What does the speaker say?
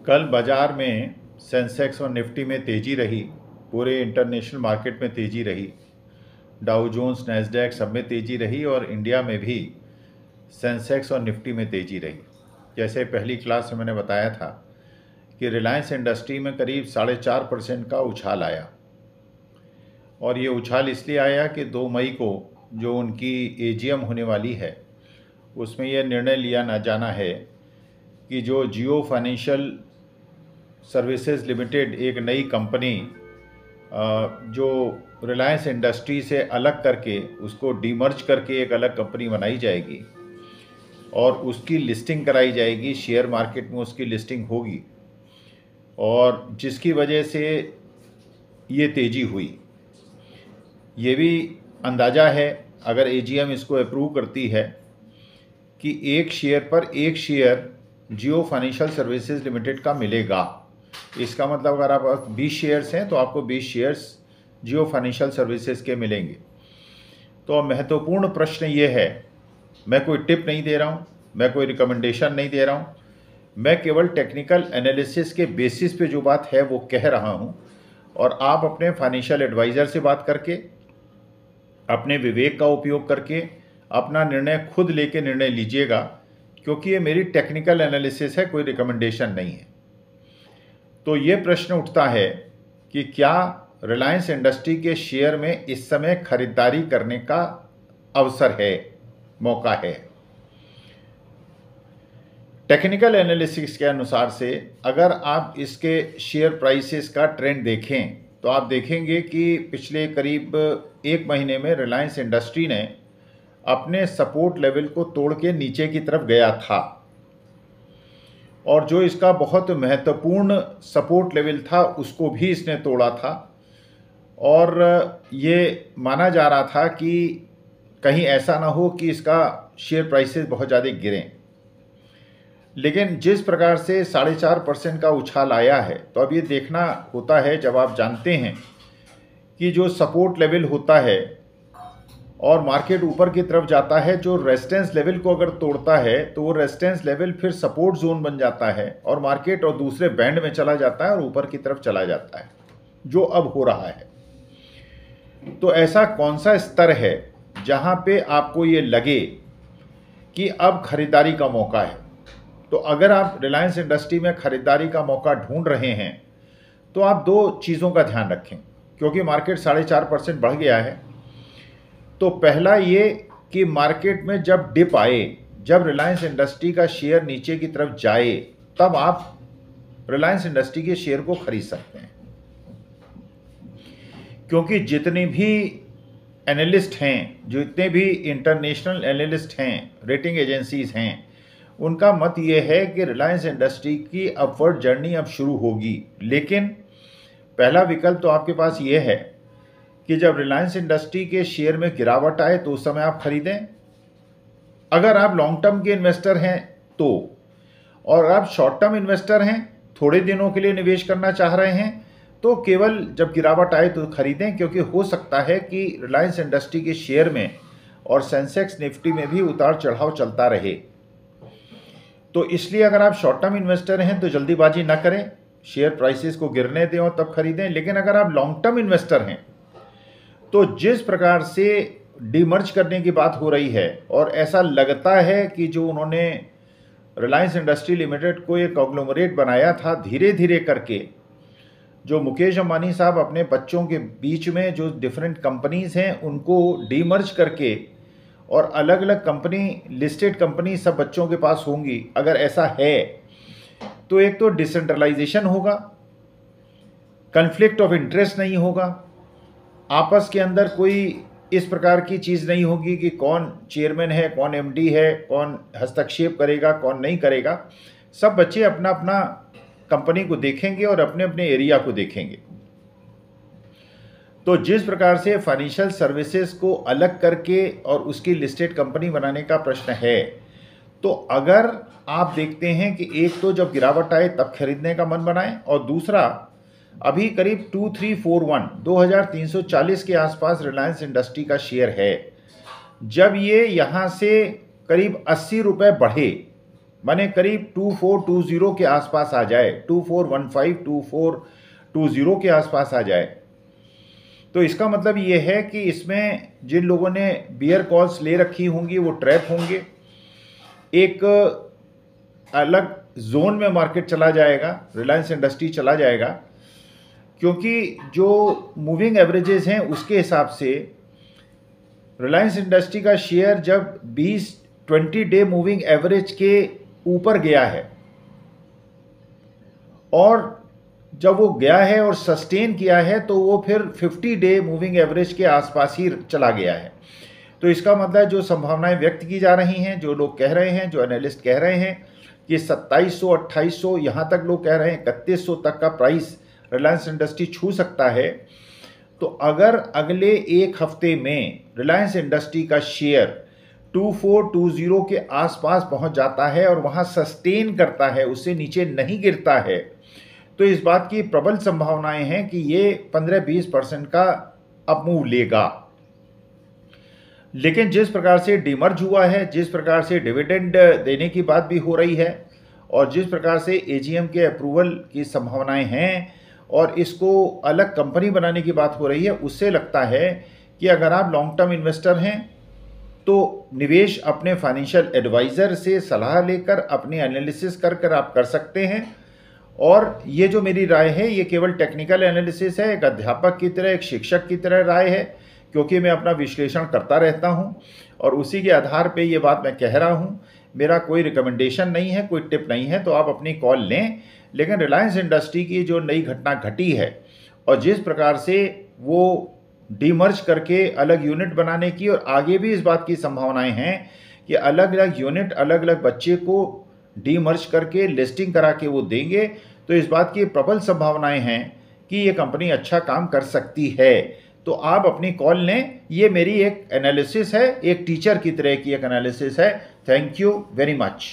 कल बाज़ार में सेंसेक्स और निफ्टी में तेज़ी रही, पूरे इंटरनेशनल मार्केट में तेज़ी रही, डाउ जोन्स नैस्डैक सब में तेज़ी रही और इंडिया में भी सेंसेक्स और निफ्टी में तेज़ी रही। जैसे पहली क्लास में मैंने बताया था कि रिलायंस इंडस्ट्री में करीब 4.5% का उछाल आया और ये उछाल इसलिए आया कि 2 मई को जो उनकी एजीएम होने वाली है उसमें यह निर्णय लिया ना जाना है कि जो जियो फाइनेंशियल सर्विसेज लिमिटेड एक नई कंपनी जो रिलायंस इंडस्ट्री से अलग करके उसको डीमर्ज करके एक अलग कंपनी बनाई जाएगी और उसकी लिस्टिंग कराई जाएगी, शेयर मार्केट में उसकी लिस्टिंग होगी और जिसकी वजह से ये तेज़ी हुई। ये भी अंदाज़ा है अगर एजीएम इसको अप्रूव करती है कि एक शेयर पर एक शेयर जियो फाइनेंशियल सर्विसेज लिमिटेड का मिलेगा। इसका मतलब अगर आप 20 शेयर्स हैं तो आपको 20 शेयर्स जियो फाइनेंशियल सर्विसेज के मिलेंगे। तो महत्वपूर्ण प्रश्न ये है, मैं कोई टिप नहीं दे रहा हूँ, मैं कोई रिकमेंडेशन नहीं दे रहा हूँ, मैं केवल टेक्निकल एनालिसिस के बेसिस पे जो बात है वो कह रहा हूँ और आप अपने फाइनेंशियल एडवाइज़र से बात करके, अपने विवेक का उपयोग करके अपना निर्णय खुद लेके निर्णय लीजिएगा, क्योंकि ये मेरी टेक्निकल एनालिसिस है, कोई रिकमेंडेशन नहीं है। तो ये प्रश्न उठता है कि क्या रिलायंस इंडस्ट्री के शेयर में इस समय खरीदारी करने का अवसर है, मौका है। टेक्निकल एनालिसिस के अनुसार से अगर आप इसके शेयर प्राइसेस का ट्रेंड देखें तो आप देखेंगे कि पिछले करीब 1 महीने में रिलायंस इंडस्ट्री ने अपने सपोर्ट लेवल को तोड़ के नीचे की तरफ गया था और जो इसका बहुत महत्वपूर्ण सपोर्ट लेवल था उसको भी इसने तोड़ा था और ये माना जा रहा था कि कहीं ऐसा ना हो कि इसका शेयर प्राइसेस बहुत ज़्यादा गिरें। लेकिन जिस प्रकार से 4.5% का उछाल आया है तो अब ये देखना होता है, जब आप जानते हैं कि जो सपोर्ट लेवल होता है और मार्केट ऊपर की तरफ जाता है, जो रेजिस्टेंस लेवल को अगर तोड़ता है तो वो रेजिस्टेंस लेवल फिर सपोर्ट जोन बन जाता है और मार्केट और दूसरे बैंड में चला जाता है और ऊपर की तरफ चला जाता है, जो अब हो रहा है। तो ऐसा कौन सा स्तर है जहां पे आपको ये लगे कि अब खरीदारी का मौका है? तो अगर आप रिलायंस इंडस्ट्री में खरीदारी का मौका ढूंढ रहे हैं तो आप 2 चीज़ों का ध्यान रखें, क्योंकि मार्केट 4.5% बढ़ गया है। तो पहला ये कि मार्केट में जब डिप आए, जब रिलायंस इंडस्ट्री का शेयर नीचे की तरफ जाए, तब आप रिलायंस इंडस्ट्री के शेयर को खरीद सकते हैं, क्योंकि जितने भी एनालिस्ट हैं, जितने भी इंटरनेशनल एनालिस्ट हैं, रेटिंग एजेंसीज हैं, उनका मत ये है कि रिलायंस इंडस्ट्री की अपवर्ड जर्नी अब शुरू होगी। लेकिन पहला विकल्प तो आपके पास ये है कि जब रिलायंस इंडस्ट्री के शेयर में गिरावट आए तो उस समय आप खरीदें, अगर आप लॉन्ग टर्म के इन्वेस्टर हैं तो, और आप शॉर्ट टर्म इन्वेस्टर हैं, थोड़े दिनों के लिए निवेश करना चाह रहे हैं, तो केवल जब गिरावट आए तो खरीदें, क्योंकि हो सकता है कि रिलायंस इंडस्ट्री के शेयर में और सेंसेक्स निफ्टी में भी उतार चढ़ाव चलता रहे। तो इसलिए अगर आप शॉर्ट टर्म इन्वेस्टर हैं तो जल्दीबाजी ना करें, शेयर प्राइसेस को गिरने दें और तब खरीदें। लेकिन अगर आप लॉन्ग टर्म इन्वेस्टर हैं तो जिस प्रकार से डीमर्ज करने की बात हो रही है और ऐसा लगता है कि जो उन्होंने रिलायंस इंडस्ट्री लिमिटेड को एक कॉन्ग्लोमरेट बनाया था, धीरे धीरे करके जो मुकेश अंबानी साहब अपने बच्चों के बीच में जो डिफरेंट कंपनीज़ हैं उनको डीमर्ज करके और अलग अलग कंपनी, लिस्टेड कंपनी सब बच्चों के पास होंगी, अगर ऐसा है तो एक तो डिसेंट्रलाइजेशन होगा, कन्फ्लिक्ट ऑफ इंटरेस्ट नहीं होगा, आपस के अंदर कोई इस प्रकार की चीज़ नहीं होगी कि कौन चेयरमैन है, कौन एमडी है, कौन हस्तक्षेप करेगा, कौन नहीं करेगा। सब बच्चे अपना अपना कंपनी को देखेंगे और अपने अपने एरिया को देखेंगे। तो जिस प्रकार से फाइनेंशियल सर्विसेज को अलग करके और उसकी लिस्टेड कंपनी बनाने का प्रश्न है, तो अगर आप देखते हैं कि एक तो जब गिरावट आए तब खरीदने का मन बनाएं, और दूसरा अभी करीब 2340 के आसपास रिलायंस इंडस्ट्री का शेयर है। जब ये यहाँ से करीब 80 रुपये बढ़े माने करीब 2420 के आसपास आ जाए, 2415 2420 के आसपास आ जाए, तो इसका मतलब ये है कि इसमें जिन लोगों ने बियर कॉल्स ले रखी होंगी वो ट्रैप होंगे, एक अलग जोन में मार्केट चला जाएगा, रिलायंस इंडस्ट्री चला जाएगा, क्योंकि जो मूविंग एवरेजेस हैं उसके हिसाब से रिलायंस इंडस्ट्री का शेयर जब 20 डे मूविंग एवरेज के ऊपर गया है और जब वो गया है और सस्टेन किया है तो वो फिर 50 डे मूविंग एवरेज के आसपास ही चला गया है। तो इसका मतलब जो संभावनाएं व्यक्त की जा रही हैं, जो लोग कह रहे हैं, जो एनालिस्ट कह रहे हैं कि 2700 2800 यहाँ तक लोग कह रहे हैं 3100 तक का प्राइस रिलायंस इंडस्ट्री छू सकता है, तो अगर अगले एक हफ्ते में रिलायंस इंडस्ट्री का शेयर 2420 के आसपास पहुंच जाता है और वहां सस्टेन करता है, उससे नीचे नहीं गिरता है, तो इस बात की प्रबल संभावनाएं हैं कि ये 15-20% का अप मूव लेगा। लेकिन जिस प्रकार से डीमर्ज हुआ है, जिस प्रकार से डिविडेंड देने की बात भी हो रही है और जिस प्रकार से एजीएम के अप्रूवल की संभावनाएं हैं और इसको अलग कंपनी बनाने की बात हो रही है, उससे लगता है कि अगर आप लॉन्ग टर्म इन्वेस्टर हैं तो निवेश अपने फाइनेंशियल एडवाइज़र से सलाह लेकर अपनी एनालिसिस कर आप कर सकते हैं। और ये जो मेरी राय है ये केवल टेक्निकल एनालिसिस है, एक अध्यापक की तरह, एक शिक्षक की तरह राय है, क्योंकि मैं अपना विश्लेषण करता रहता हूँ और उसी के आधार पे ये बात मैं कह रहा हूँ। मेरा कोई रिकमेंडेशन नहीं है, कोई टिप नहीं है, तो आप अपनी कॉल लें। लेकिन रिलायंस इंडस्ट्री की जो नई घटना घटी है और जिस प्रकार से वो डीमर्ज करके अलग यूनिट बनाने की, और आगे भी इस बात की संभावनाएं हैं कि अलग अलग यूनिट अलग अलग बच्चे को डीमर्ज करके लिस्टिंग करा के वो देंगे, तो इस बात की प्रबल संभावनाएं हैं कि ये कंपनी अच्छा काम कर सकती है। तो आप अपनी कॉल लें, ये मेरी एक एनालिसिस है, एक टीचर की तरह की एक एनालिसिस है। Thank you very much.